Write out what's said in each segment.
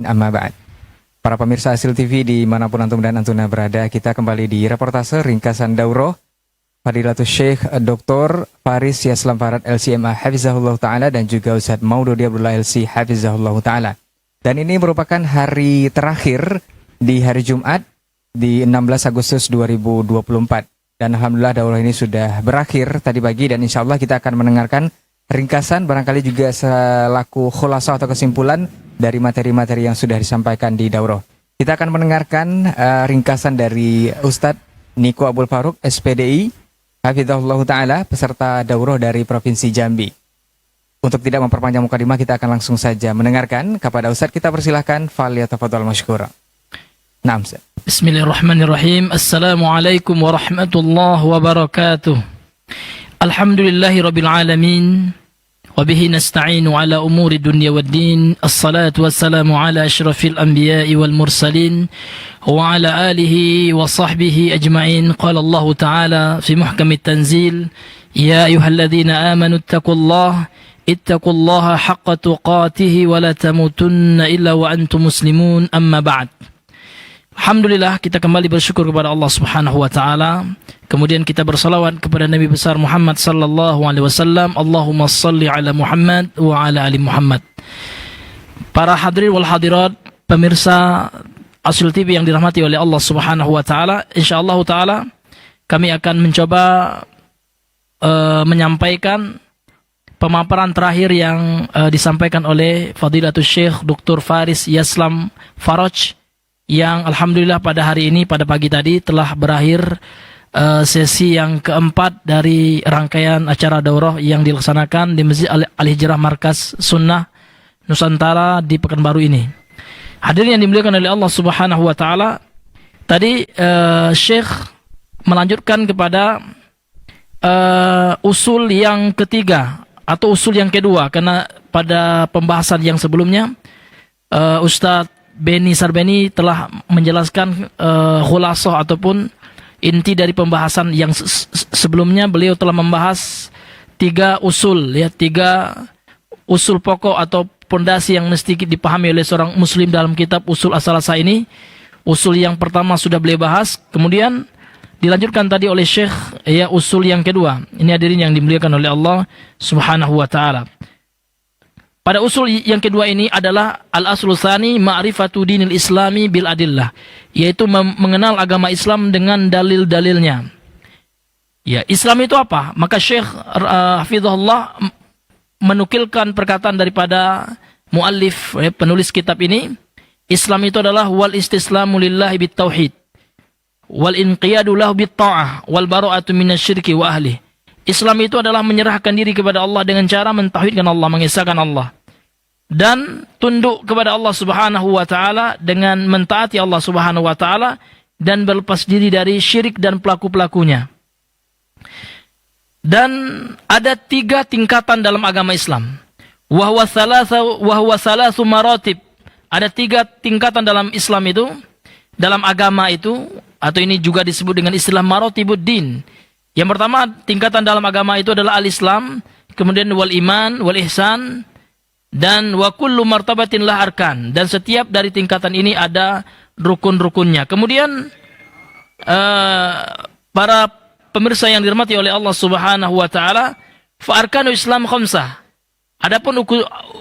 Amma ba'd. Para pemirsa Hasil TV dimanapun antum dan antuna berada, kita kembali di reportase ringkasan Daurah Fadilatul Syekh Dr. Faris Yaslam Farad LCMA Hafizahullah Ta'ala dan juga Ustadz Maududi Abdullah LC Hafizahullah Ta'ala. Dan ini merupakan hari terakhir di hari Jumat di 16 Agustus 2024. Dan Alhamdulillah daurah ini sudah berakhir tadi pagi dan insya Allah kita akan mendengarkan ringkasan barangkali juga selaku khulasah atau kesimpulan dari materi-materi yang sudah disampaikan di daurah. Kita akan mendengarkan ringkasan dari Ustadz Niko Abdul Faruk SPDI Hafizahullah Ta'ala peserta daurah dari Provinsi Jambi. Untuk tidak memperpanjang mukadimah, kita akan langsung saja mendengarkan kepada Ustadz. Kita persilahkan, falyatafadhal mashkura. Naam, Ustaz. Bismillahirrahmanirrahim. Assalamualaikum warahmatullahi wabarakatuh. Alhamdulillahi rabbil alamin. Wabihi nasta'inu ala umuri dunya waddin. Assalatu wassalamu ala ashrafil anbiya'i wal mursalin wa ala alihi wa sahbihi ajma'in. Qala Allah Ta'ala fi muhkamit tanzil, ya ayyuhalladzina amanu ittaqullaha haqqa tuqatih wa la tamutunna illa wa antum muslimun, amma ba'd. Alhamdulillah, kita kembali bersyukur kepada Allah Subhanahu wa taala. Kemudian kita bersalawat kepada Nabi besar Muhammad sallallahu alaihi wasallam. Allahumma shalli ala Muhammad wa ala ali Muhammad. Para hadirin wal hadirat, pemirsa Hasil TV yang dirahmati oleh Allah Subhanahu wa taala, insyaallah taala kami akan mencoba menyampaikan pemaparan terakhir yang disampaikan oleh Fadilatul Syekh Dr. Faris Yaslam Faraj, yang alhamdulillah pada hari ini, pada pagi tadi telah berakhir sesi yang keempat dari rangkaian acara daurah yang dilaksanakan di Masjid Al-Hijrah Markas Sunnah Nusantara di Pekanbaru ini. Hadirin yang dimuliakan oleh Allah Subhanahu wa taala, tadi Syekh melanjutkan kepada usul yang ketiga atau usul yang kedua, karena pada pembahasan yang sebelumnya Ustadz Beni Sarbeni telah menjelaskan khulasah ataupun inti dari pembahasan yang sebelumnya. Beliau telah membahas tiga usul pokok atau pondasi yang mesti dipahami oleh seorang muslim dalam kitab Usul As-Salasah ini. Usul yang pertama sudah beliau bahas, kemudian dilanjutkan tadi oleh Syekh usul yang kedua. Ini hadirin yang dimuliakan oleh Allah Subhanahu wa taala. Pada usul yang kedua ini adalah al-aslu tsani ma'rifatu dinil islami bil adillah, yaitu mengenal agama Islam dengan dalil-dalilnya. Ya, Islam itu apa? Maka Syekh hafizahullah menukilkan perkataan daripada muallif, penulis kitab ini. Islam itu adalah wal istislamu lillahi bit tauhid wal inqiyadu lahu bit ta'ah wal bara'atu minasyirki wa ahlihi. Islam itu adalah menyerahkan diri kepada Allah dengan cara mentauhidkan Allah, mengesahkan Allah, dan tunduk kepada Allah Subhanahu wa taala dengan mentaati Allah Subhanahu wa taala dan berlepas diri dari syirik dan pelaku-pelakunya. Dan ada tiga tingkatan dalam agama Islam. Wa huwa salasu maratib. Ada tiga tingkatan dalam Islam itu, dalam agama itu, atau ini juga disebut dengan istilah maratibuddin. Yang pertama, tingkatan dalam agama itu adalah al-Islam, kemudian wal iman, wal ihsan, dan wa kullu martabatin lah arkan. Dan setiap dari tingkatan ini ada rukun-rukunnya. Kemudian para pemirsa yang dirahmati oleh Allah Subhanahu wa taala, fa arkanu Islam khamsah. Adapun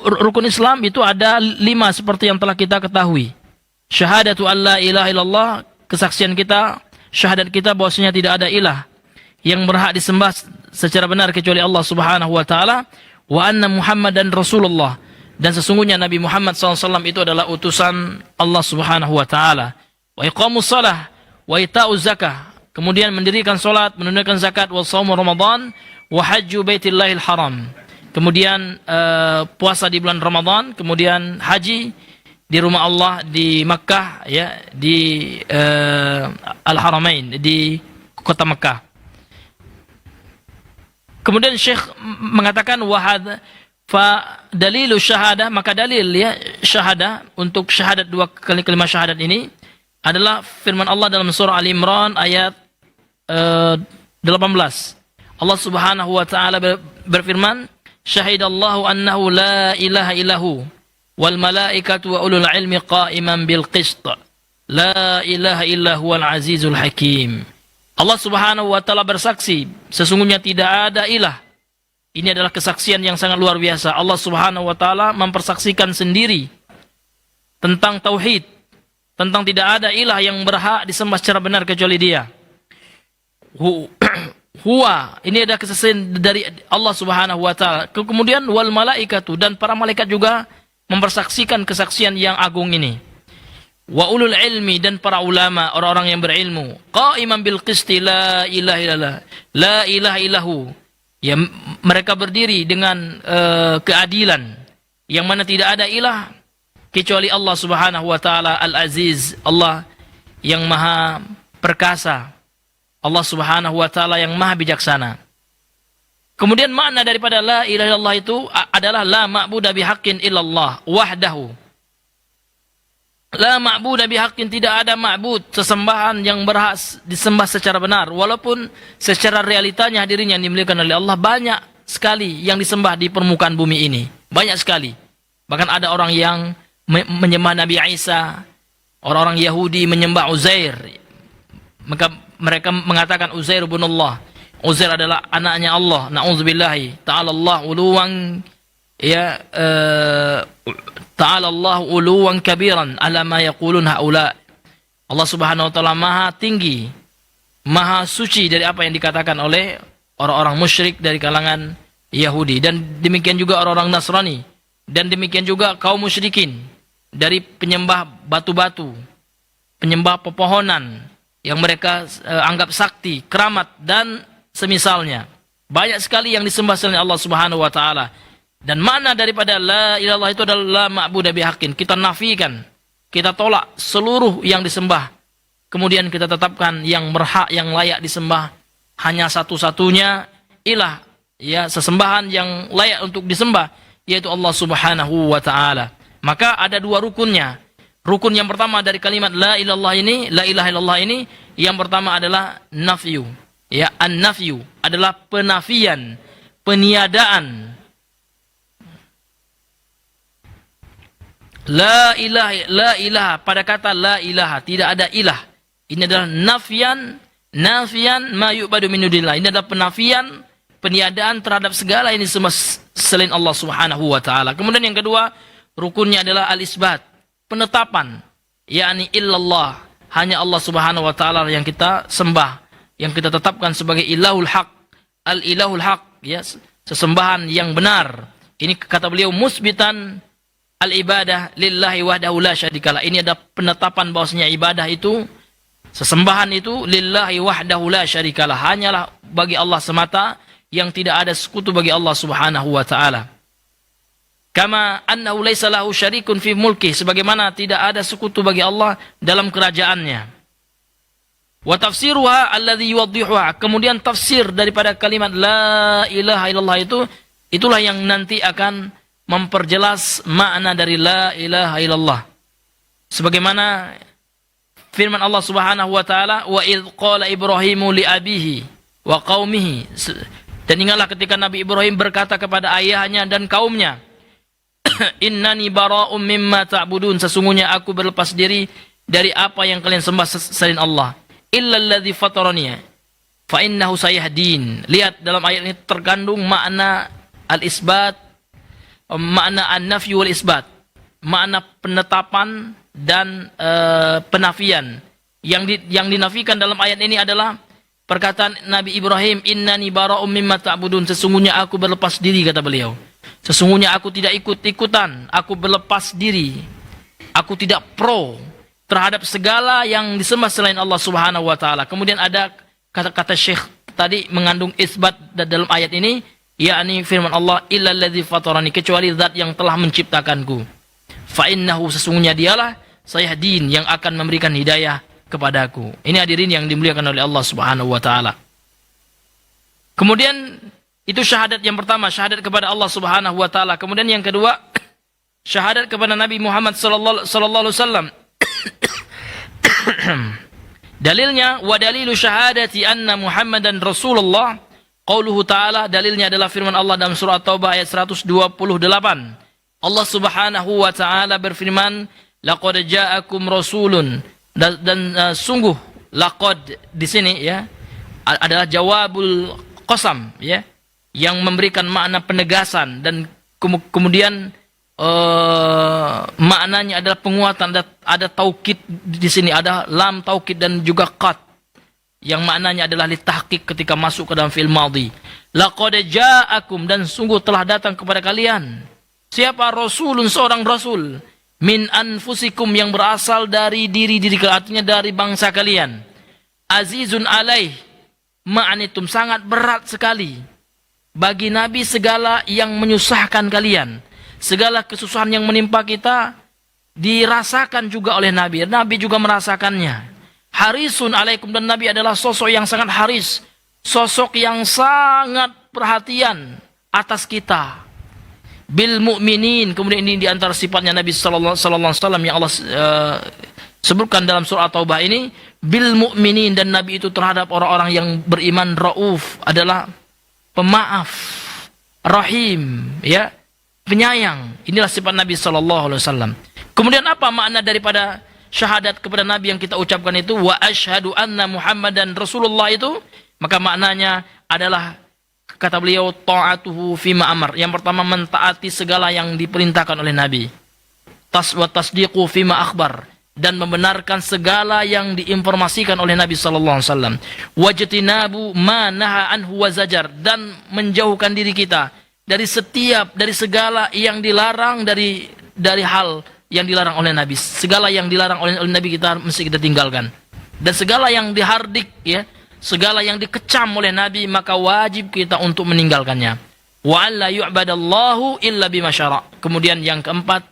rukun Islam itu ada 5 seperti yang telah kita ketahui. Syahadatu alla ilaha illallah, kesaksian kita, syahadat kita bahwasanya tidak ada ilah yang berhak disembah secara benar kecuali Allah Subhanahu wa taala, wa anna Muhammadan Rasulullah, dan sesungguhnya Nabi Muhammad SAW itu adalah utusan Allah Subhanahu wa taala. Wa iqamus shalah wa ita'uz zakah, kemudian mendirikan salat, menunaikan zakat, wa shaum Ramadan, wa hajju baitillahil haram, kemudian puasa di bulan Ramadan, kemudian haji di rumah Allah di Makkah, ya, di Al-Haramain, di kota Makkah. Kemudian Syekh mengatakan wahad fa dalilu syahadah, maka dalil syahadah untuk syahadat dua kali kalimat syahadat ini adalah firman Allah dalam surah Ali Imran ayat 18. Allah Subhanahu wa taala berfirman, syahidallahu annahu la ilaha illahu wal malaikatu wa ulul ilmi qa'iman bil qist. La ilaha illa huwal azizul hakim. Allah Subhanahu wa taala bersaksi, sesungguhnya tidak ada ilah. Ini adalah kesaksian yang sangat luar biasa. Allah Subhanahu wa taala mempersaksikan sendiri tentang tauhid, tentang tidak ada ilah yang berhak disembah secara benar kecuali Dia. Huwa, ini ada kesaksian dari Allah Subhanahu wa taala. Kemudian wal malaikatu, dan para malaikat juga mempersaksikan kesaksian yang agung ini. Wa ulul ilmi, dan para ulama, orang-orang yang berilmu. Qa'iman bil qisti, la ilaha illallah, la ilaha illahu. Ya, mereka berdiri dengan keadilan, yang mana tidak ada ilah kecuali Allah Subhanahu wa taala Al-Aziz, Allah yang maha perkasa, Allah Subhanahu wa taala yang maha bijaksana. Kemudian makna daripada la ilaha illallah itu adalah la ma'budu bihaqqin illallah wahdahu. La ma'budu bihaqqin, tidak ada ma'bud, sesembahan yang berhak disembah secara benar, walaupun secara realitanya hadirin yang dimuliakan oleh Allah, banyak sekali yang disembah di permukaan bumi ini, banyak sekali. Bahkan ada orang yang menyembah Nabi Isa, orang-orang Yahudi menyembah Uzair. Maka mereka mengatakan Uzair ibn Allah, Uzair adalah anaknya Allah. Na'udzubillahi ta'ala Allah uluwan, ya ta'ala Allah uluwan kabiran ala ma yaqulun haula. Allah Subhanahu wa taala maha tinggi, maha suci dari apa yang dikatakan oleh orang-orang musyrik dari kalangan Yahudi, dan demikian juga orang-orang Nasrani, dan demikian juga kaum musyrikin dari penyembah batu-batu, penyembah pepohonan yang mereka anggap sakti, keramat, dan semisalnya. Banyak sekali yang disembah selain Allah Subhanahu wa taala. Dan makna daripada la ilallah itu adalah la ma'budu bihaqqin. Kita nafikan, kita tolak seluruh yang disembah. Kemudian kita tetapkan yang berhak, yang layak disembah, hanya satu-satunya ilah, ya, sesembahan yang layak untuk disembah, yaitu Allah Subhanahu wa taala. Maka ada dua rukunnya. Rukun yang pertama dari kalimat la ilallah ini, la ilaha illallah ini, yang pertama adalah nafyu. Ya, an-nafyu adalah penafian, peniadaan. La ilaha, pada kata la ilaha, tidak ada ilah. Ini adalah nafian ma yu'badu min dunillah. Ini adalah penafian, peniadaan terhadap segala yang disembah selain Allah Subhanahu wa taala. Kemudian yang kedua, rukunnya adalah al-isbat, penetapan, yakni illallah, hanya Allah Subhanahu wa taala yang kita sembah, yang kita tetapkan sebagai ilahul haq, al-ilahul haq, ya, sesembahan yang benar. Ini kata beliau musbitan al-ibadah lillahi wahdahu la syarikalah. Ini ada penetapan bahwasanya ibadah itu, sesembahan itu lillahi wahdahu la syarikalah, hanyalah bagi Allah semata, yang tidak ada sekutu bagi Allah Subhanahu wa taala. Kama annahu laisa lahu syarikun fi mulki, sebagaimana tidak ada sekutu bagi Allah dalam kerajaannya. Wa tafsiruha alladhi yuwaddihuha, kemudian tafsir daripada kalimat la ilaha illallah itu, itulah yang nanti akan memperjelas makna dari la ilaha illallah. Sebagaimana firman Allah Subhanahu wa taala, wa idz qala Ibrahimu li abihi wa qaumihi, dan ingatlah ketika Nabi Ibrahim berkata kepada ayahnya dan kaumnya, innani bara'um mimma ta'budun, sesungguhnya aku berlepas diri dari apa yang kalian sembah selain Allah, illa alladzi fatarani fa innahu sayahdin. Lihat, dalam ayat ini terkandung makna al-isbat, makna an-nafyu wal isbat, makna penetapan dan penafian. Yang dinafikan dalam ayat ini adalah perkataan Nabi Ibrahim, innani bara'um mimma ta'budun, sesungguhnya aku berlepas diri, kata beliau. Sesungguhnya aku tidak ikut-ikutan, aku berlepas diri. Aku tidak pro terhadap segala yang disembah selain Allah Subhanahu wa taala. Kemudian ada kata-kata Syekh tadi mengandung isbat dalam ayat ini, yakni firman Allah, illal ladzi fatarani, kecuali zat yang telah menciptakanku. Fa innahu, sesungguhnya dialah sayahdin, yang akan memberikan hidayah kepadaku. Ini hadirin yang dimuliakan oleh Allah Subhanahu wa taala. Kemudian itu syahadat yang pertama, syahadat kepada Allah Subhanahu wa taala. Kemudian yang kedua, syahadat kepada Nabi Muhammad sallallahu alaihi wasallam. Dalilnya, wa dalilu syahadati anna Muhammadan Rasulullah, qauluhu ta'ala, dalilnya adalah firman Allah dalam surah Taubah ayat 128. Allah Subhanahu wa taala berfirman, laqad ja'akum rasulun, dan sungguh laqad di sini ya adalah jawabul qasam ya, yang memberikan makna penegasan, dan kemudian maknanya adalah penguatan. Ada taukid di sini, ada lam taukid dan juga qad yang maknanya adalah litahqiq ketika masuk ke dalam fi'il madhi. Laqad ja'akum, dan sungguh telah datang kepada kalian. Siapa? Rasulun, seorang rasul. Min anfusikum, yang berasal dari diri-diri kalian, artinya dari bangsa kalian. Azizun alaih, ma'anitum, sangat berat sekali bagi Nabi segala yang menyusahkan kalian. Segala kesusahan yang menimpa kita dirasakan juga oleh Nabi. Nabi juga merasakannya. Harisun alaikum, dan Nabi adalah sosok yang sangat haris, sosok yang sangat perhatian atas kita. Bil mu'minin, kemudian ini diantara sifatnya Nabi sallallahu alaihi wasallam yang Allah sebutkan dalam surah Taubah ini, bil mu'minin, dan Nabi itu terhadap orang-orang yang beriman rauf, adalah pemaaf, rahim, ya, penyayang. Inilah sifat Nabi sallallahu alaihi wasallam. Kemudian apa makna daripada syahadat kepada Nabi yang kita ucapkan itu, wa asyhadu anna Muhammadan Rasulullah itu? Maka maknanya adalah, kata beliau, ta'atuhu fima amar. Yang pertama, mentaati segala yang diperintahkan oleh Nabi. Wa tasdiqu fima akhbar, dan membenarkan segala yang diinformasikan oleh Nabi sallallahu alaihi wasallam. Wajtinabu ma naha anhu wa zajar, dan menjauhkan diri kita dari segala yang dilarang, dari hal yang dilarang oleh Nabi. Segala yang dilarang oleh Nabi kita mesti kita tinggalkan. Dan segala yang dihardik ya, segala yang dikecam oleh Nabi, maka wajib kita untuk meninggalkannya. Wa alla yu'badallahu illa bima syara'. Kemudian yang keempat,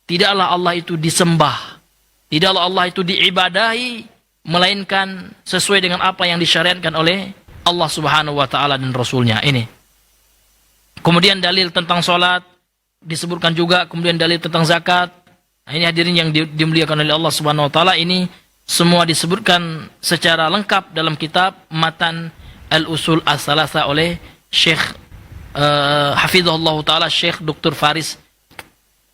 tidaklah Allah itu disembah, tidaklah Allah itu diibadahi, melainkan sesuai dengan apa yang disyariatkan oleh Allah Subhanahu wa taala dan Rasulnya. Ini. Kemudian dalil tentang sholat disebutkan juga, kemudian dalil tentang zakat. Nah, ini hadirin yang dimuliakan oleh Allah Subhanahu wa taala, ini semua disebutkan secara lengkap dalam kitab Matan Al-Usul As-Salasa oleh Syekh Hafizahullah Ta'ala, Syekh Dr. Faris.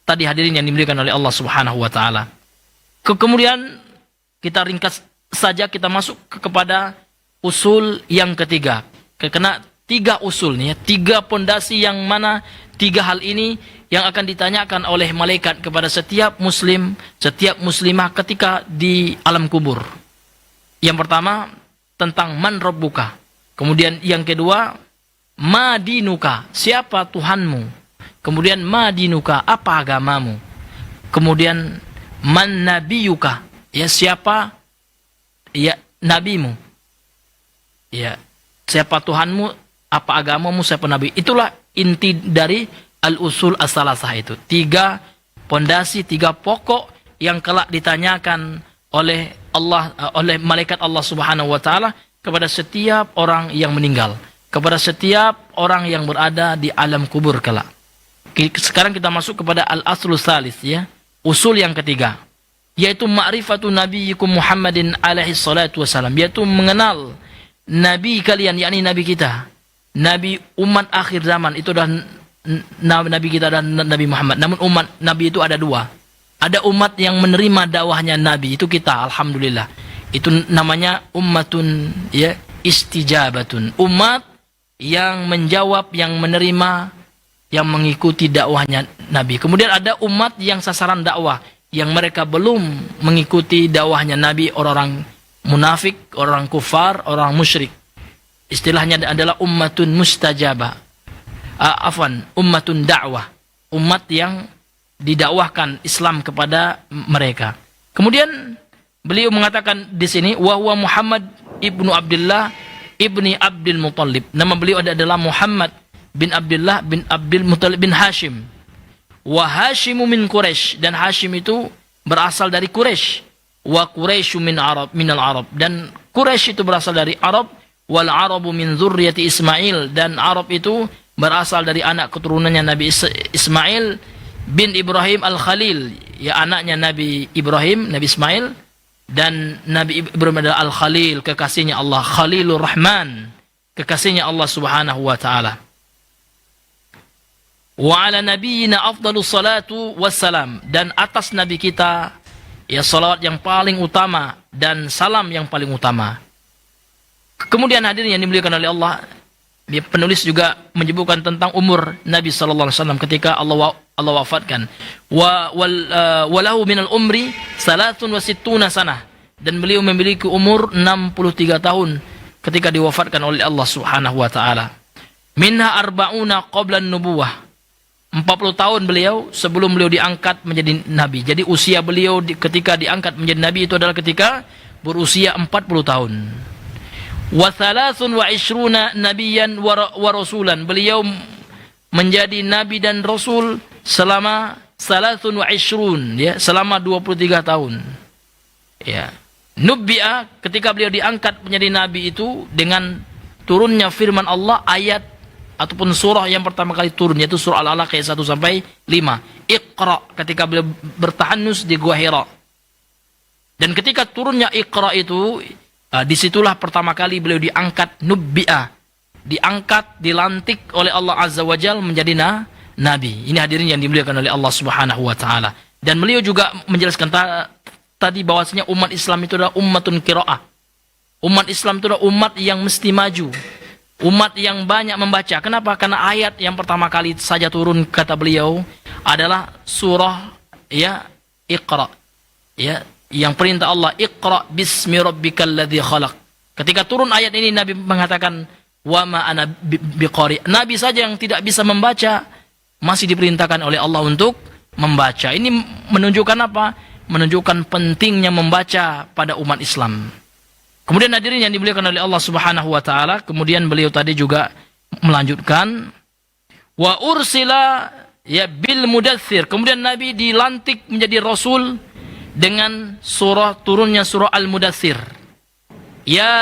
Tadi hadirin yang dimuliakan oleh Allah Subhanahu wa taala. Kemudian kita ringkas saja, kita masuk kepada usul yang ketiga. Karena 3 usul nih, 3 pondasi, yang mana 3 hal ini yang akan ditanyakan oleh malaikat kepada setiap muslim, setiap muslimah ketika di alam kubur. Yang pertama tentang man rabbuka. Kemudian yang kedua, ma dinuka, siapa Tuhanmu. Kemudian ma dinuka, apa agamamu. Kemudian man nabiyuka, ya siapa ya nabimu. Ya, siapa Tuhanmu, apa agamamu, siapa nabi. Itulah inti dari al-usul as-salasah itu. 3 pondasi, 3 pokok yang kelak ditanyakan oleh Allah, oleh malaikat Allah Subhanahu wa taala kepada setiap orang yang meninggal, kepada setiap orang yang berada di alam kubur kelak. Sekarang kita masuk kepada al-aslus salis ya, usul yang ketiga, yaitu ma'rifatu nabiyyikum Muhammadin alaihi salatu wasalam, yaitu mengenal nabi kalian, yakni nabi kita, nabi umat akhir zaman. Itu adalah nabi kita dan Nabi Muhammad. Namun umat nabi itu ada 2. Ada umat yang menerima dakwahnya nabi, itu kita, alhamdulillah. Itu namanya ummatun ya istijabatun, umat yang menjawab, yang menerima, yang mengikuti dakwahnya nabi. Kemudian ada umat yang sasaran dakwah, yang mereka belum mengikuti dakwahnya nabi, orang-orang munafik, orang kufar, orang musyrik. Istilahnya adalah ummatun mustajabah. Ummatun dakwah, umat yang didakwahkan Islam kepada mereka. Kemudian beliau mengatakan di sini, wa huwa Muhammad ibnu Abdullah ibni Abdul Muttalib. Nama beliau adalah Muhammad bin Abdullah bin Abdul Muttalib bin Hashim. Wa Hashimu min Quraisy, dan Hashim itu berasal dari Quraisy. Wa Quraisyu minal Arab, dan Quraisy itu berasal dari Arab. Wal Arabu min dzurriyyati Ismail, dan Arab itu berasal dari anak keturunannya Nabi Ismail bin Ibrahim Al-Khalil, ya anaknya Nabi Ibrahim, Nabi Ismail. Dan Nabi Ibrahim adalah Al-Khalil, kekasihnya Allah, Khalilur Rahman, kekasihnya Allah Subhanahu wa taala. Wa ala nabiyyina afdalus salatu wassalam, dan atas nabi kita ya salawat yang paling utama dan salam yang paling utama. Kemudian hadirin yang dimuliakan oleh Allah, penulis juga menyebutkan tentang umur Nabi sallallahu alaihi wasallam ketika Allah wafatkan. Walahu minal umri 63 sanah, dan beliau memiliki umur 63 tahun ketika diwafatkan oleh Allah Subhanahu wa taala. Minha arba'una qabla an-nubuwah. 40 tahun beliau sebelum beliau diangkat menjadi nabi. Jadi usia beliau ketika diangkat menjadi nabi itu adalah ketika berusia 40 tahun. Wa 23 nabiyan wa rasulan. Beliau menjadi nabi dan rasul selama 23, ya, selama 23 tahun. Ya. Nubbi'a, ketika beliau diangkat menjadi nabi itu dengan turunnya firman Allah, ayat ataupun surah yang pertama kali turun, yaitu surah Al-Alaq ayat 1 sampai 5. Iqra, ketika beliau bertahanus di Gua Hira. Dan ketika turunnya Iqra itu, disitulah pertama kali beliau diangkat, nubbi'a, diangkat, dilantik oleh Allah Azza wa Jal menjadi nabi. Ini hadirin yang dimuliakan oleh Allah Subhanahu wa taala. Dan beliau juga menjelaskan tadi bahwasanya umat Islam itu adalah ummatun qiraah. Umat Islam itu adalah umat yang mesti maju. Umat yang banyak membaca. Kenapa? Karena ayat yang pertama kali saja turun, kata beliau, adalah surah ya Iqra. Ya, yang perintah Allah, Iqra bismi rabbikal ladzi khalaq. Ketika turun ayat ini, Nabi mengatakan, wa ma ana biqari. Nabi saja yang tidak bisa membaca masih diperintahkan oleh Allah untuk membaca. Ini menunjukkan apa? Menunjukkan pentingnya membaca pada umat Islam. Kemudian hadirin yang dimuliakan oleh Allah Subhanahu wa taala, kemudian beliau tadi juga melanjutkan, wa ursila ya bil mudaththir. Kemudian Nabi dilantik menjadi rasul dengan turunnya surah Al-Mudaththir. Ya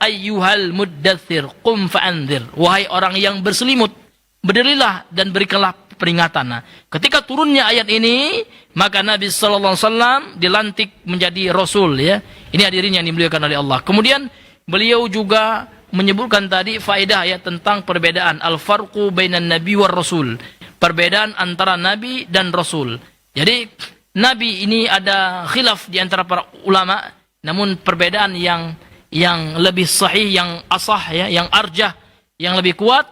ayyuhal mudaththir qum fa'anzir. Wahai orang yang berselimut, berdirilah dan berikanlah peringatan. Nah, ketika turunnya ayat ini, maka Nabi sallallahu alaihi wasallam dilantik menjadi rasul, ya. Ini hadirin yang dimuliakan oleh Allah. Kemudian beliau juga menyebutkan tadi faedah ya tentang perbedaan al-farqu bainan nabi war rasul. Perbedaan antara nabi dan rasul. Jadi nabi ini ada khilaf di antara para ulama, namun perbedaan yang lebih sahih, yang asah ya, yang arjah, yang lebih kuat,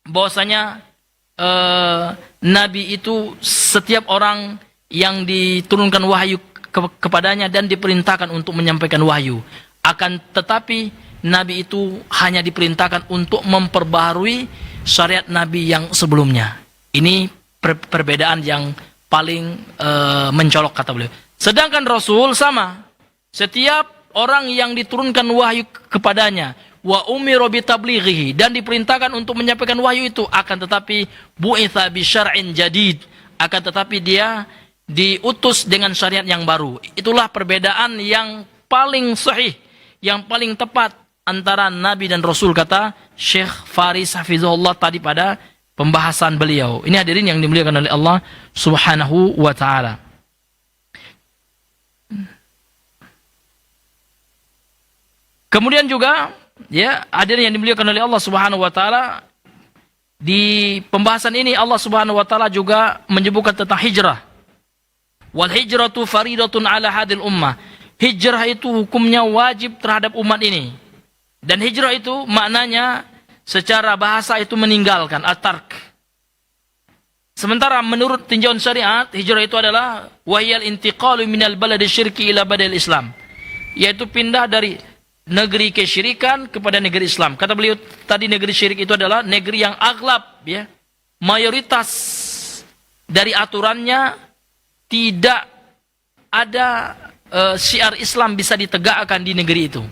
bahwasanya nabi itu setiap orang yang diturunkan wahyu kepadanya dan diperintahkan untuk menyampaikan wahyu. Akan tetapi nabi itu hanya diperintahkan untuk memperbaharui syariat nabi yang sebelumnya. Ini perbedaan yang paling mencolok, kata beliau. Sedangkan rasul sama. Setiap orang yang diturunkan wahyu kepadanya, wa umiru bitablighihi, dan diperintahkan untuk menyampaikan wahyu itu, akan tetapi bu'itsa bi syar'in jadid, akan tetapi dia diutus dengan syariat yang baru. Itulah perbedaan yang paling sahih, yang paling tepat antara nabi dan rasul, kata Syekh Faris hafizahullah tadi pada pembahasan beliau. Ini hadirin yang dimuliakan oleh Allah Subhanahu wa taala. Kemudian juga ya, hadirin yang dimuliakan oleh Allah Subhanahu wa taala, di pembahasan ini Allah Subhanahu wa taala juga menyebutkan tentang hijrah. Wal hijratu faridatun ala hadil ummah. Hijrah itu hukumnya wajib terhadap umat ini. Dan hijrah itu maknanya secara bahasa itu meninggalkan, at-tark. Sementara menurut tinjauan syariat, hijrah itu adalah wahyal intiqalu minal baladi syirki ila badal Islam. Yaitu pindah dari negeri kesyirikan kepada negeri Islam. Kata beliau tadi, negeri syirik itu adalah negeri yang aghlab, ya. Mayoritas dari aturannya tidak ada syiar Islam bisa ditegakkan di negeri itu.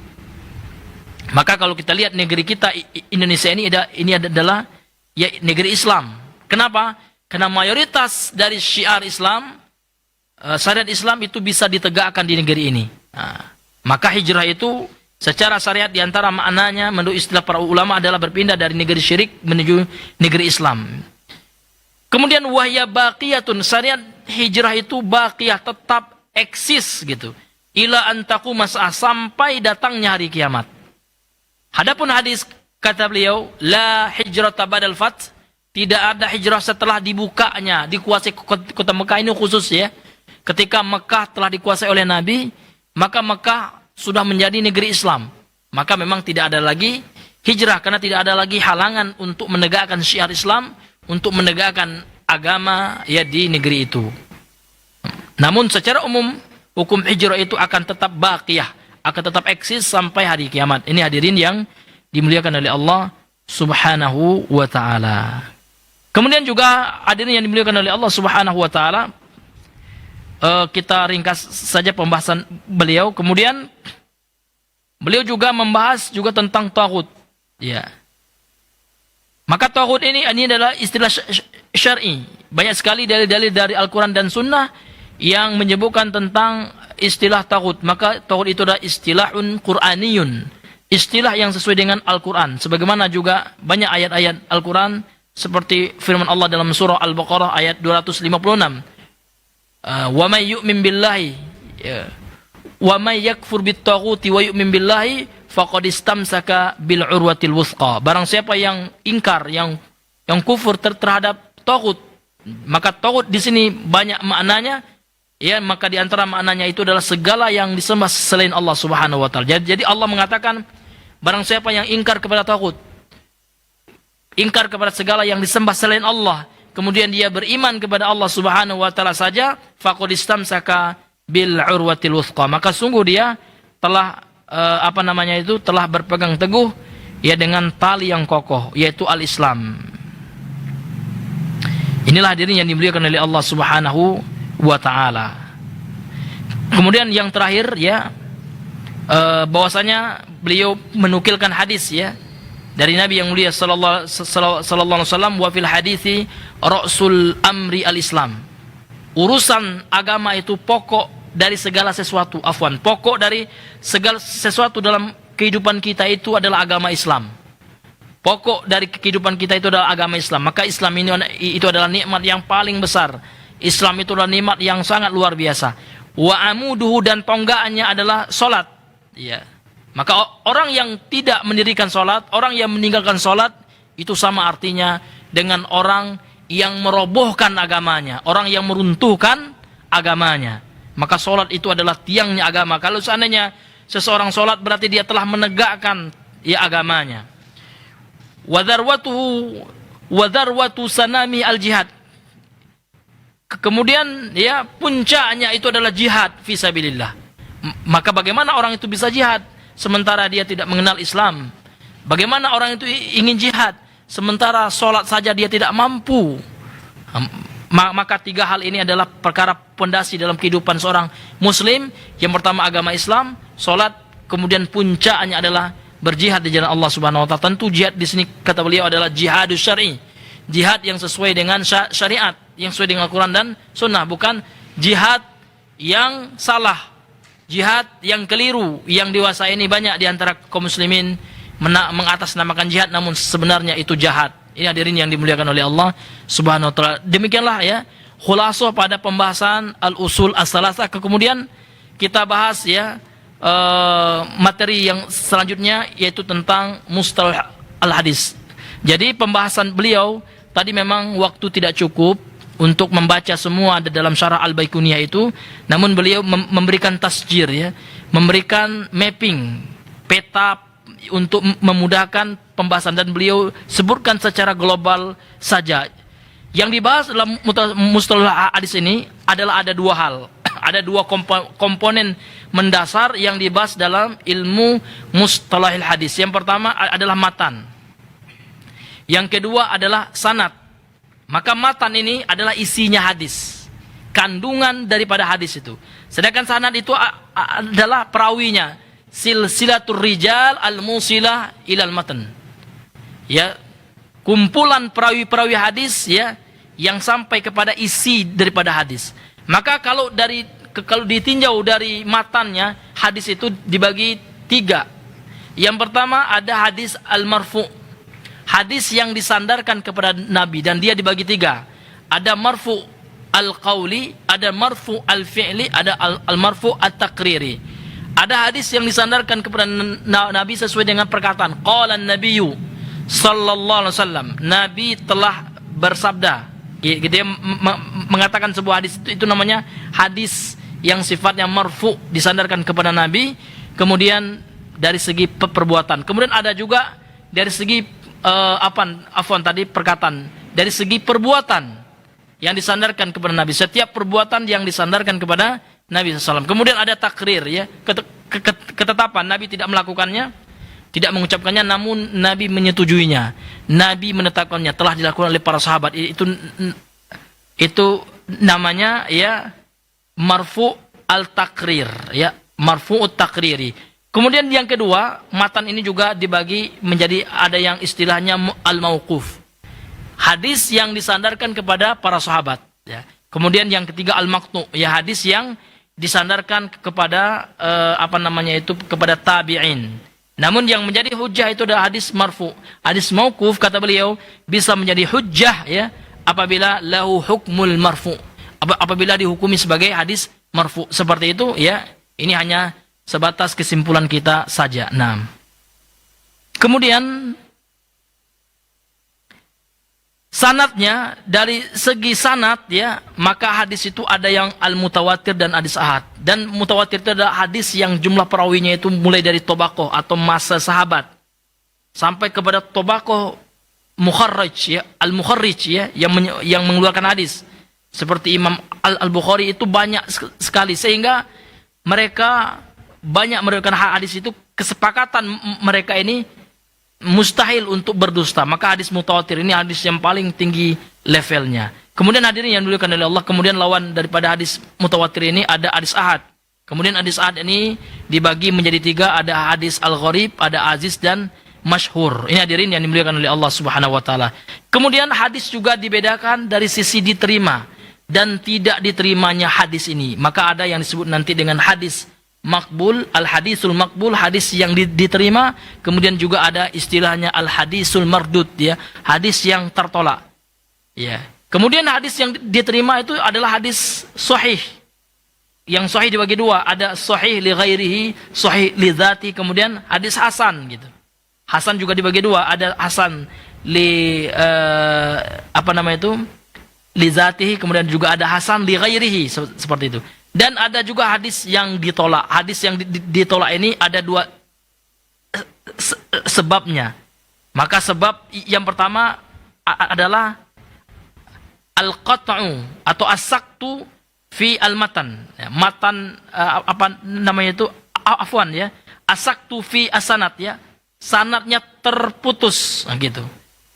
Maka kalau kita lihat negeri kita Indonesia ini adalah ya negeri Islam. Kenapa? Karena mayoritas dari syiar Islam, syariat Islam itu bisa ditegakkan di negeri ini. Nah, maka hijrah itu secara syariat diantara maknanya menurut istilah para ulama adalah berpindah dari negeri syirik menuju negeri Islam. Kemudian wahya baqiyatun, syariat hijrah itu baqiyah, tetap eksis gitu. Ila antaku mas'ah, sampai datangnya hari kiamat. Hadapun hadis, kata beliau, la hijrata badal fath, Tidak ada hijrah setelah dibukanya, dikuasai kota Mekah ini khusus ya. Ketika Mekah telah dikuasai oleh Nabi, maka Mekah sudah menjadi negeri Islam. Maka memang tidak ada lagi hijrah, karena tidak ada lagi halangan untuk menegakkan syiar Islam, untuk menegakkan agama ya di negeri itu. Namun secara umum, hukum hijrah itu akan tetap baqiyah, akan tetap eksis sampai hari kiamat. Ini hadirin yang dimuliakan oleh Allah Subhanahu wa ta'ala. Kemudian juga hadirin yang dimuliakan oleh Allah Subhanahu wa ta'ala, kita ringkas saja pembahasan beliau. Kemudian beliau juga membahas juga tentang taghut. Ya. Maka taghut ini adalah istilah syar'i. Banyak sekali dalil-dalil dari Al-Quran dan Sunnah yang menyebutkan tentang istilah taghut. Maka taghut itu adalah istilahun Qur'aniyun, istilah yang sesuai dengan Al-Quran. Sebagaimana juga banyak ayat-ayat Al-Quran seperti firman Allah dalam surah Al-Baqarah ayat 256. Wa may yu'min billahi wa may yakfur bit-taghuti wa yu'min billahi faqad istamsaka bil urwatil wuthqa. Barang siapa yang ingkar, yang kufur terhadap taghut, maka taghut di sini banyak maknanya. Ya, maka di antara maknanya itu adalah segala yang disembah selain Allah Subhanahu wa taala. Jadi Allah mengatakan barang siapa yang ingkar kepada taghut, ingkar kepada segala yang disembah selain Allah, kemudian dia beriman kepada Allah Subhanahu wa taala saja, faqad istamsaka bil urwatil wuthqa. Maka sungguh dia telah telah berpegang teguh ya dengan tali yang kokoh, yaitu al-Islam. Inilah hadirin yang dimuliakan oleh Allah Subhanahu wa ta'ala. Kemudian yang terakhir ya, bahwasanya beliau menukilkan hadis ya dari Nabi yang mulia sallallahu alaihi wasallam, wa fil hadithi ra'sul amri al-Islam. Urusan agama itu pokok dari segala sesuatu, pokok dari segala sesuatu dalam kehidupan kita itu adalah agama Islam. Pokok dari kehidupan kita itu adalah agama Islam. Maka Islam ini itu adalah nikmat yang paling besar. Islam itu adalah nikmat yang sangat luar biasa. Wa amuduhu, dan tonggaannya adalah salat. Ya. Maka orang yang tidak mendirikan salat, orang yang meninggalkan salat, itu sama artinya dengan orang yang merobohkan agamanya, orang yang meruntuhkan agamanya. Maka salat itu adalah tiangnya agama. Kalau seandainya seseorang salat, berarti dia telah menegakkan ya agamanya. Wa dharwatu sanami al-jihad. Kemudian ya puncaknya itu adalah jihad fisabilillah. Maka bagaimana orang itu bisa jihad sementara dia tidak mengenal Islam? Bagaimana orang itu ingin jihad sementara sholat saja dia tidak mampu? Maka tiga hal ini adalah perkara pondasi dalam kehidupan seorang muslim. Yang pertama agama Islam, sholat, kemudian puncaknya adalah berjihad di jalan Allah Subhanahu wa taala. Tentu jihad di sini kata beliau adalah jihadus syar'i. Jihad yang sesuai dengan syariat, yang sesuai dengan Al-Quran dan Sunnah, bukan jihad yang salah, jihad yang keliru, yang dewasa ini banyak di antara kaum muslimin mengatasnamakan jihad, namun sebenarnya itu jahat. Ini hadirin yang dimuliakan oleh Allah Subhanahu wa taala. Demikianlah ya khulasah pada pembahasan al-usul as-salasah. Kemudian kita bahas ya materi yang selanjutnya, yaitu tentang mustalah al-hadis. Jadi pembahasan beliau tadi memang waktu tidak cukup untuk membaca semua ada dalam syarah Al-Baiquniyah itu, namun beliau memberikan tasjir ya, memberikan mapping peta untuk memudahkan pembahasan, dan beliau sebutkan secara global saja. Yang dibahas dalam mustalah hadis ini adalah ada dua hal, ada dua komponen mendasar yang dibahas dalam ilmu mustalahil hadis. Yang pertama adalah matan, yang kedua adalah sanad. Maka matan ini adalah isinya hadis, kandungan daripada hadis itu. Sedangkan sanad itu adalah perawinya, silsilatur rijal al-musilah ilal matan. Ya, kumpulan perawi-perawi hadis ya yang sampai kepada isi daripada hadis. Maka kalau ditinjau dari matannya, hadis itu dibagi tiga. Yang pertama ada hadis al-marfu', hadis yang disandarkan kepada Nabi, dan dia dibagi tiga. Ada marfu al-qawli, ada marfu al-fi'li, ada al-marfu at-taqriri. Ada hadis yang disandarkan kepada Nabi sesuai dengan perkataan qala an-nabiyyu sallallahu alaihi wasallam, Nabi telah bersabda. Gitu ya, mengatakan sebuah hadis itu namanya hadis yang sifatnya marfu, disandarkan kepada Nabi. Kemudian dari segi perbuatan. Kemudian ada juga dari segi perkataan. Dari segi perbuatan yang disandarkan kepada Nabi. Setiap perbuatan yang disandarkan kepada Nabi SAW. Kemudian ada takrir, ya, ketetapan Nabi tidak melakukannya, tidak mengucapkannya, namun Nabi menyetujuinya. Nabi menetapkannya, telah dilakukan oleh para sahabat. Itu namanya, ya, marfu al-takrir, ya, marfu al-takriri. Kemudian yang kedua, matan ini juga dibagi menjadi, ada yang istilahnya al-mauquf, hadis yang disandarkan kepada para sahabat, ya. Kemudian yang ketiga al-maqtu, ya, hadis yang disandarkan kepada kepada tabi'in. Namun yang menjadi hujjah itu adalah hadis marfu. Hadis mauquf, kata beliau, bisa menjadi hujjah, ya, apabila lahu hukmul marfu, apabila dihukumi sebagai hadis marfu. Seperti itu, ya. Ini hanya sebatas kesimpulan kita saja. Nah, kemudian sanadnya, dari segi sanad, ya, maka hadis itu ada yang al-mutawatir dan hadis ahad. Dan mutawatir itu adalah hadis yang jumlah perawinya itu mulai dari tobakoh atau masa sahabat sampai kepada tobakoh mukharrij, ya, al-mukharrij, ya, yang mengeluarkan hadis. Seperti Imam Al-Bukhari itu banyak sekali, sehingga mereka banyak meriwayatkan hadis itu, kesepakatan mereka ini mustahil untuk berdusta. Maka hadis mutawatir ini hadis yang paling tinggi levelnya. Kemudian hadirin yang dimuliakan oleh Allah, kemudian lawan daripada hadis mutawatir ini ada hadis ahad. Kemudian hadis ahad ini dibagi menjadi tiga, ada hadis al-gharib, ada aziz, dan masyhur. Ini hadirin yang dimuliakan oleh Allah Subhanahu wa taala. Kemudian hadis juga dibedakan dari sisi diterima dan tidak diterimanya hadis ini. Maka ada yang disebut nanti dengan hadis makbul, al-hadisul makbul, hadis yang diterima. Kemudian juga ada istilahnya al-hadisul mardud, ya, hadis yang tertolak, ya. Kemudian hadis yang diterima itu adalah hadis sahih. Yang sahih dibagi dua, ada sahih li ghairihi, sahih li dzati, kemudian hadis hasan, gitu. Hasan juga dibagi dua, ada hasan li li dzatihi, kemudian juga ada hasan li ghairihi, seperti itu. Dan ada juga hadis yang ditolak. Hadis yang ditolak ini ada dua sebabnya. Maka sebab yang pertama adalah al-qat'u atau as-saktu fi al-matan. Ya, matan ya. As-saktu fi as-sanad, ya. Sanadnya terputus, gitu.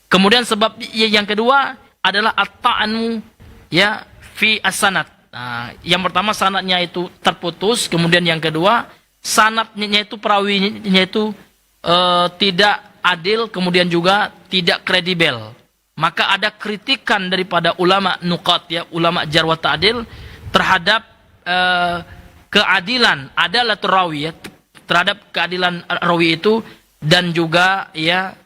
Kemudian sebab yang kedua adalah at-ta'nu, ya, fi as-sanad. Nah, yang pertama sanadnya itu terputus, kemudian yang kedua sanadnya itu, perawinya itu tidak adil, kemudian juga tidak kredibel. Maka ada kritikan daripada ulama nuqat, ya, ulama jar wa ta'dil terhadap keadilan adalatul rawi, ya, terhadap keadilan rawi itu, dan juga, ya,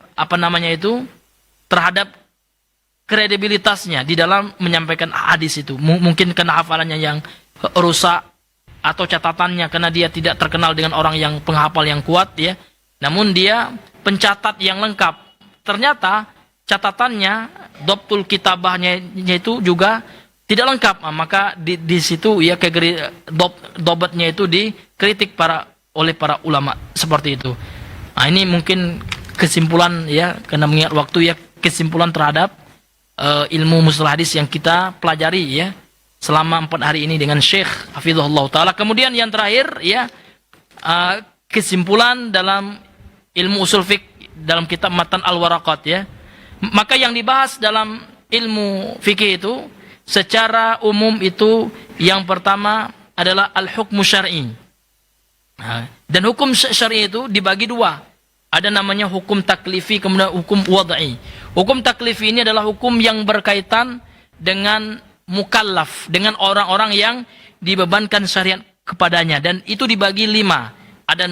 terhadap kredibilitasnya di dalam menyampaikan hadis itu. Mungkin karena hafalannya yang rusak, atau catatannya karena dia tidak terkenal dengan orang yang penghafal yang kuat, ya. Namun dia pencatat yang lengkap. Ternyata catatannya, dhabtul kitabahnya itu juga tidak lengkap. Maka di situ, ya, dobatnya itu dikritik oleh para ulama seperti itu. Nah, ini mungkin kesimpulan, ya, karena mengingat waktu, ya, kesimpulan terhadap ilmu mustalah hadis yang kita pelajari, ya, selama 4 hari ini dengan Syekh hafizahullah taala. Kemudian yang terakhir, ya, kesimpulan dalam ilmu usul fiqh dalam kitab Matan al-Waraqat, ya. Maka yang dibahas dalam ilmu fikih itu secara umum itu, yang pertama adalah al-hukmu syar'i. Dan hukum syar'i itu dibagi dua. Ada namanya hukum taklifi, kemudian hukum wad'i. Hukum taklifi ini adalah hukum yang berkaitan dengan mukallaf, dengan orang-orang yang dibebankan syariat kepadanya. Dan itu dibagi 5. Ada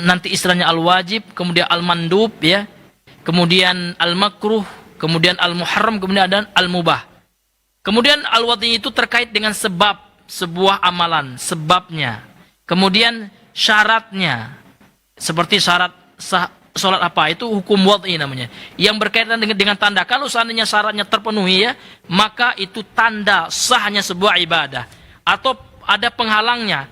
nanti istilahnya al-wajib, kemudian al-mandub, ya, kemudian al-makruh, kemudian al-muharram, kemudian ada al-mubah. Kemudian al-wad'i itu terkait dengan sebab sebuah amalan, sebabnya. Kemudian syaratnya, seperti syarat sholat apa? Itu hukum wad'i namanya. Yang berkaitan dengan tanda. Kalau seandainya syaratnya terpenuhi ya, maka itu tanda sahnya sebuah ibadah. Atau ada penghalangnya.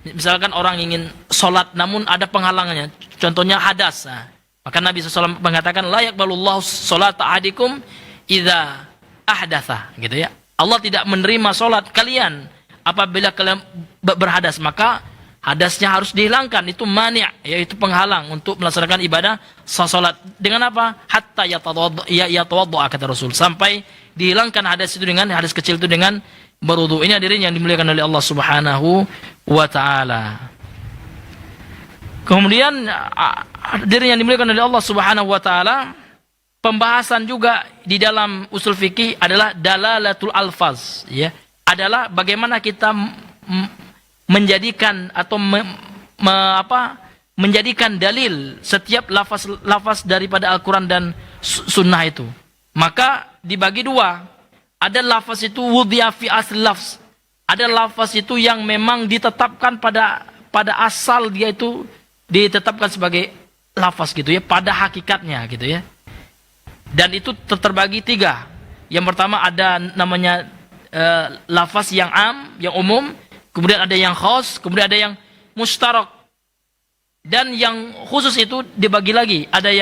Misalkan orang ingin sholat namun ada penghalangnya. Contohnya hadas. Nah, maka Nabi SAW mengatakan, la yaqbalullahu sholata ahadikum idza ahdatha. Gitu ya. Allah tidak menerima sholat kalian apabila kalian berhadas. Maka hadasnya harus dihilangkan, itu mani', yaitu penghalang untuk melaksanakan ibadah salat. Dengan apa? Hatta yatawadda kata Rasul, sampai dihilangkan hadas itu dengan hadas kecil itu dengan berwudu. Ini hadirin yang dimuliakan oleh Allah Subhanahu wa taala. Kemudian hadirin yang dimuliakan oleh Allah Subhanahu wa taala, pembahasan juga di dalam usul fikih adalah dalalatul alfaz, ya. Adalah bagaimana kita menjadikan atau menjadikan dalil setiap lafaz daripada Al-Quran dan Sunnah itu. Maka dibagi dua. Ada lafaz itu wudhi'a fi asl lafz. Ada lafaz itu yang memang ditetapkan pada asal dia itu ditetapkan sebagai lafaz gitu ya, pada hakikatnya gitu ya. Dan itu terbagi tiga. Yang pertama ada namanya lafaz yang am, yang umum. Kemudian ada yang khas, kemudian ada yang mustarak. Dan yang khusus itu dibagi lagi. Ada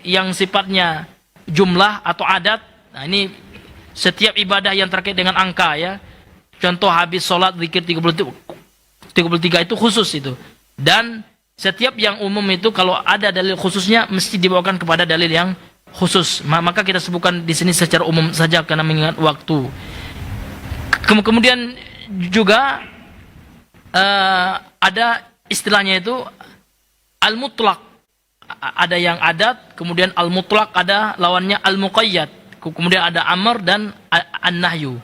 yang sifatnya jumlah atau adat. Nah, ini setiap ibadah yang terkait dengan angka ya. Contoh habis sholat zikir 33 itu khusus itu. Dan setiap yang umum itu kalau ada dalil khususnya mesti dibawakan kepada dalil yang khusus. Maka kita sebutkan di sini secara umum saja karena mengingat waktu. Kemudian juga ada istilahnya itu al-mutlaq. Ada yang adat, kemudian al-mutlaq, ada lawannya al-muqayyad. Kemudian ada amr dan an-nahyu.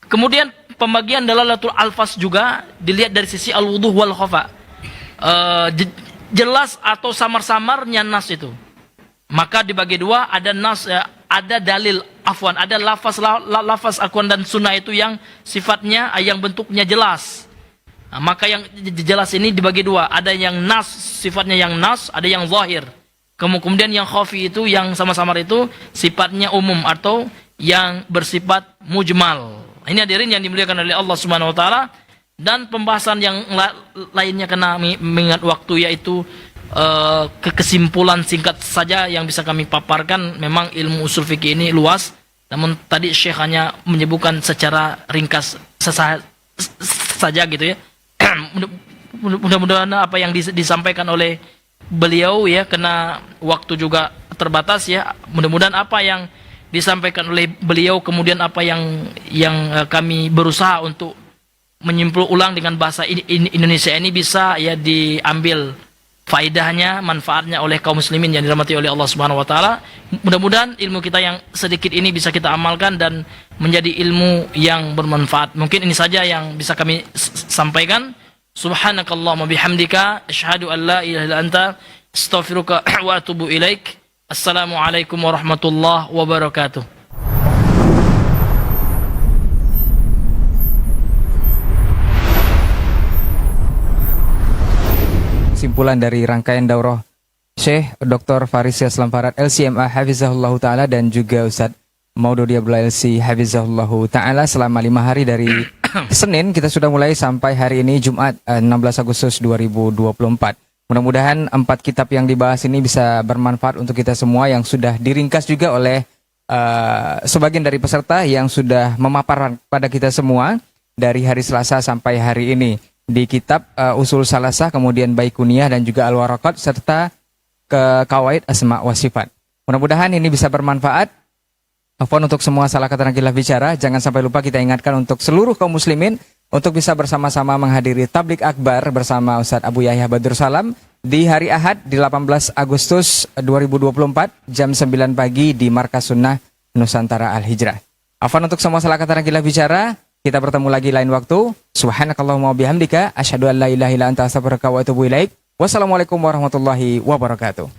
Kemudian pembagian dalalatul alfaz juga dilihat dari sisi al-wuduh wal khafa. Jelas atau samar-samarnya nas itu. Maka dibagi dua, ada nas, ada dalil, ada lafaz Al-Quran dan Sunnah itu yang sifatnya, yang bentuknya jelas. Nah, maka yang jelas ini dibagi dua. Ada yang nas, sifatnya yang nas, ada yang zahir. Kemudian yang khafi itu, yang sama-samar itu sifatnya umum atau yang bersifat mujmal. Ini hadirin yang dimuliakan oleh Allah Subhanahu wa taala. Dan pembahasan yang lainnya kena mengingat waktu, yaitu kesimpulan singkat saja yang bisa kami paparkan. Memang ilmu usul fikih ini luas. Namun tadi Syekh hanya menyebutkan secara ringkas saja gitu ya. Mudah-mudahan apa yang disampaikan oleh beliau ya, karena waktu juga terbatas ya, mudah-mudahan apa yang disampaikan oleh beliau kemudian apa yang kami berusaha untuk menyimpul ulang dengan bahasa Indonesia ini bisa ya diambil faedahnya, manfaatnya oleh kaum muslimin yang dirahmati oleh Allah Subhanahu wa taala. Mudah-mudahan ilmu kita yang sedikit ini bisa kita amalkan dan menjadi ilmu yang bermanfaat. Mungkin ini saja yang bisa kami sampaikan. Subhanakallahumma bihamdika asyhadu an la ilaha illa anta astaghfiruka wa atubu ilaik. Assalamualaikum warahmatullahi wabarakatuh. Kesimpulan dari rangkaian daurah Syekh Dr. Faris Yaslam Farad LCMA Hafizahullah Ta'ala dan juga Ustadz Maududi Abdullah LC Hafizahullah Ta'ala selama 5 hari dari Senin kita sudah mulai sampai hari ini Jumat 16 Agustus 2024. Mudah-mudahan 4 kitab yang dibahas ini bisa bermanfaat untuk kita semua, yang sudah diringkas juga oleh sebagian dari peserta yang sudah memaparkan pada kita semua dari hari Selasa sampai hari ini di kitab Usul Salasah, kemudian Baikuniyah dan juga Al-Waraqat serta Qawaid Asma wa Sifat. Mudah-mudahan ini bisa bermanfaat. Afwan untuk semua salah kata dan khilaf bicara. Jangan sampai lupa kita ingatkan untuk seluruh kaum muslimin untuk bisa bersama-sama menghadiri tablik akbar bersama Ustadz Abu Yahya Badur Salam di hari Ahad di 18 Agustus 2024 jam 9 pagi di Markas Sunnah Nusantara Al-Hijrah. Afwan untuk semua salah kata dan khilaf bicara. Kita bertemu lagi lain waktu. Subhanakallahumma bihamdika asyhadu an la ilaha illa anta astaghfiruka wa atubu ilaik. Wassalamualaikum warahmatullahi wabarakatuh.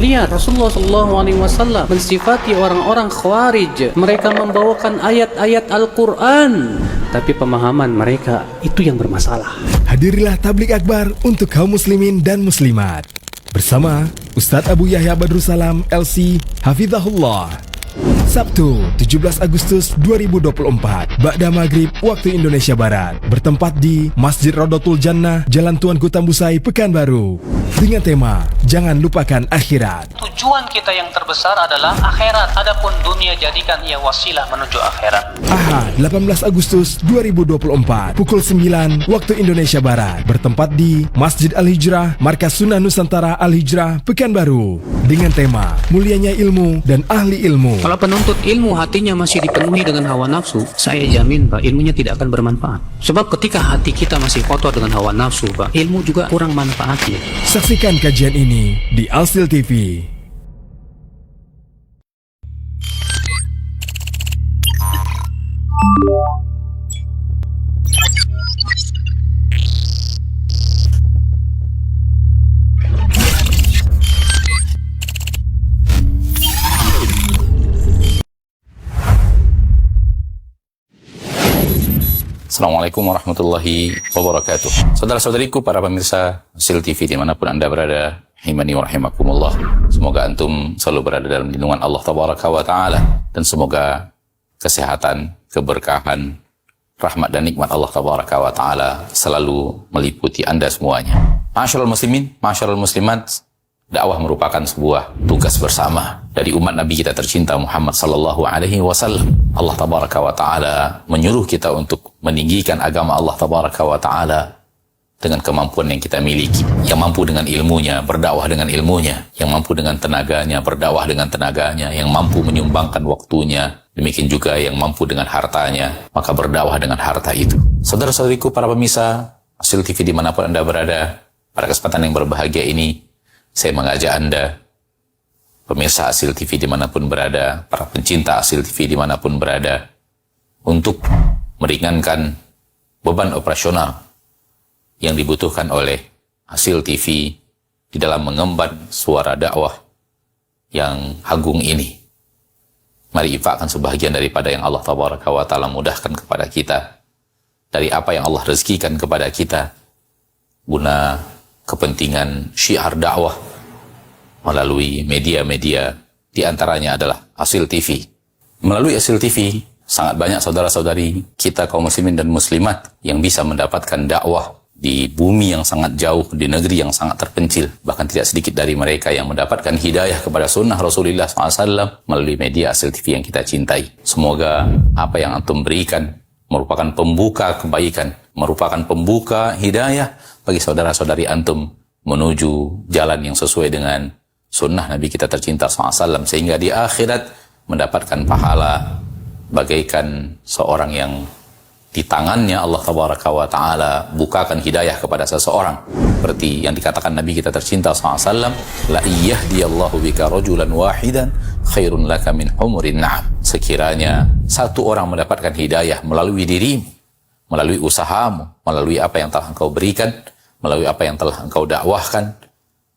Lihat Rasulullah SAW mensifati orang-orang Khawarij. Mereka membawakan ayat-ayat Al-Quran, tapi pemahaman mereka itu yang bermasalah. Hadirilah tablik akbar untuk kaum muslimin dan muslimat bersama Ustadz Abu Yahya Badrussalam LC Hafizahullah. Sabtu 17 Agustus 2024 Ba'da Maghrib waktu Indonesia Barat, bertempat di Masjid Rodotul Jannah, Jalan Tuanku Tambusai, Pekanbaru, dengan tema Jangan Lupakan Akhirat. Tujuan kita yang terbesar adalah akhirat, adapun dunia jadikan ia wasilah menuju akhirat. Ahad 18 Agustus 2024 pukul 9 waktu Indonesia Barat, bertempat di Masjid Al-Hijrah, Markas Sunnah Nusantara Al-Hijrah, Pekanbaru, dengan tema Mulianya Ilmu dan Ahli Ilmu. Kalau penuntut ilmu hatinya masih dipenuhi dengan hawa nafsu, saya jamin Pak, ilmunya tidak akan bermanfaat. Sebab ketika hati kita masih kotor dengan hawa nafsu Pak, ilmu juga kurang manfaatnya. Saksikan kajian ini di Alsil TV. Assalamualaikum warahmatullahi wabarakatuh. Saudara-saudariku, para pemirsa Sil TV dimanapun Anda berada, himani wa rahimakumullah. Semoga antum selalu berada dalam lindungan Allah Tabaraka wa Ta'ala, dan semoga kesehatan, keberkahan, rahmat dan nikmat Allah Tabaraka wa Ta'ala selalu meliputi Anda semuanya. Masyarul muslimin, masyarul muslimat, dakwah merupakan sebuah tugas bersama dari umat Nabi kita tercinta Muhammad sallallahu alaihi wasallam. Allah Tabaraka wa Ta'ala menyuruh kita untuk meninggikan agama Allah Tabaraka wa Ta'ala dengan kemampuan yang kita miliki. Yang mampu dengan ilmunya, berdakwah dengan ilmunya. Yang mampu dengan tenaganya, berdakwah dengan tenaganya. Yang mampu menyumbangkan waktunya. Demikian juga yang mampu dengan hartanya, maka berdakwah dengan harta itu. Saudara-saudariku, para pemirsa Asil TV dimanapun Anda berada, pada kesempatan yang berbahagia ini, saya mengajak Anda, pemirsa Asil TV dimanapun berada, para pencinta Asil TV dimanapun berada, untuk meringankan beban operasional yang dibutuhkan oleh Asil TV di dalam mengemban suara dakwah yang agung ini. Mari infakkan sebahagian daripada yang Allah Tabaraka wa Ta'ala mudahkan kepada kita, dari apa yang Allah rezekikan kepada kita, guna kepentingan syiar dakwah melalui media-media, di antaranya adalah Asil TV. Melalui Asil TV, sangat banyak saudara-saudari kita kaum muslimin dan muslimat yang bisa mendapatkan dakwah di bumi yang sangat jauh, di negeri yang sangat terpencil. Bahkan tidak sedikit dari mereka yang mendapatkan hidayah kepada sunnah Rasulullah SAW melalui media Asil TV yang kita cintai. Semoga apa yang antum berikan merupakan pembuka kebaikan, merupakan pembuka hidayah bagi saudara-saudari antum menuju jalan yang sesuai dengan sunnah Nabi kita tercinta SAW, sehingga di akhirat mendapatkan pahala bagaikan seorang yang di tangannya Allah Tabaraka wa Ta'ala bukakan hidayah kepada seseorang, seperti yang dikatakan Nabi kita tercinta SAW, la iyahdiyallahu bika rajulan wahidan khairun laka min humurin na'am. Sekiranya satu orang mendapatkan hidayah melalui dirimu, melalui usahamu, melalui apa yang telah engkau berikan, melalui apa yang telah engkau dakwahkan,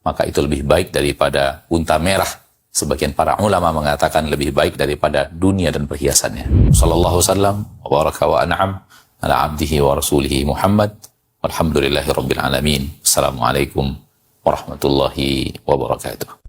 maka itu lebih baik daripada unta merah. Sebagian para ulama mengatakan lebih baik daripada dunia dan perhiasannya. Sallallahu wasallam wa baraka wa an'am ala abdihi wa rasulihi Muhammad walhamdulillahi rabbil alamin. Assalamualaikum warahmatullahi wabarakatuh.